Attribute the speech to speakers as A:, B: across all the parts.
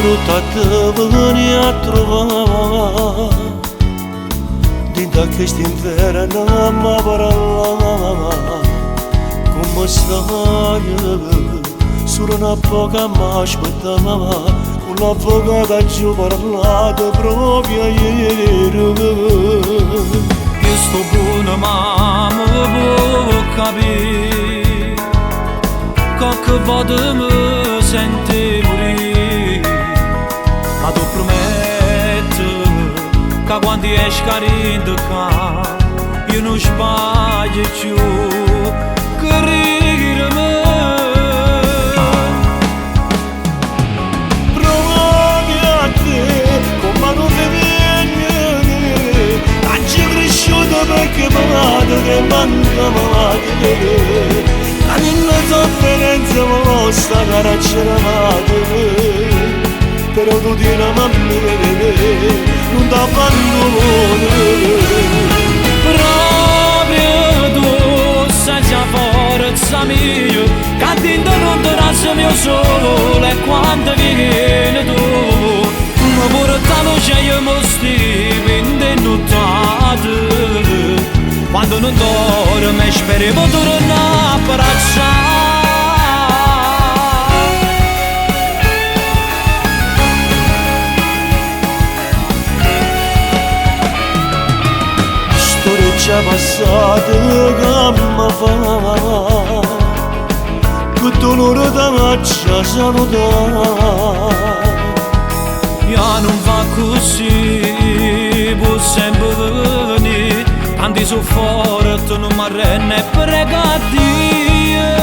A: voluta veni a trovare, dintre questi inverni non parlava. Come stai? Solo una poca mi aspettava, con l'avvocato ci ho parlato proprio ieri.
B: Che sto buono ma può capire, qualche volta mi sente morire, ma tu prometti che quando esci carino qua, io non sbaglio più, credimi.
A: Provi a te, come non ti viene, anzi cresciuto perché malato che manca malato. La mia sofferenza me sta caracceravate, però tu tieni a me, non ti abbandono.
B: Proprio tu sai già forza mia, che dentro non ti lascia mio sole, e quando vieni tu, mi porta luce e io mi stivi indennuttato. Quando non dormi speriamo tornare a abbracciare.
A: Storie già passate che mi fa, che dolore da faccia salutare.
B: Io non va così, può sempre venire, tanti sono forti, non mi arrendo e prega a Dio.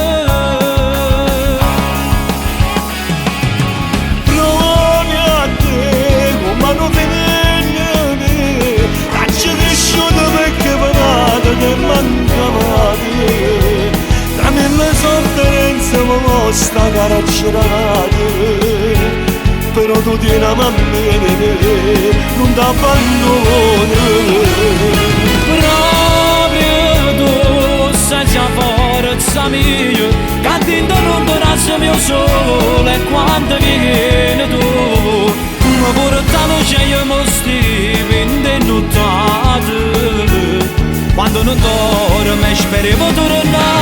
A: Provi a te, come non ti viene, anzi cresciuto perché parlato che mancavate. Tra mille sofferenze me sta caraccerate, però tu tieni a me, non ti abbandono.
B: Proprio tu sai già forza mia, che dentro non ti lascia mio sole, e quando vieni tu, mi porta luce e io mi stivi indennuttato. Quando non dormi speriamo tornare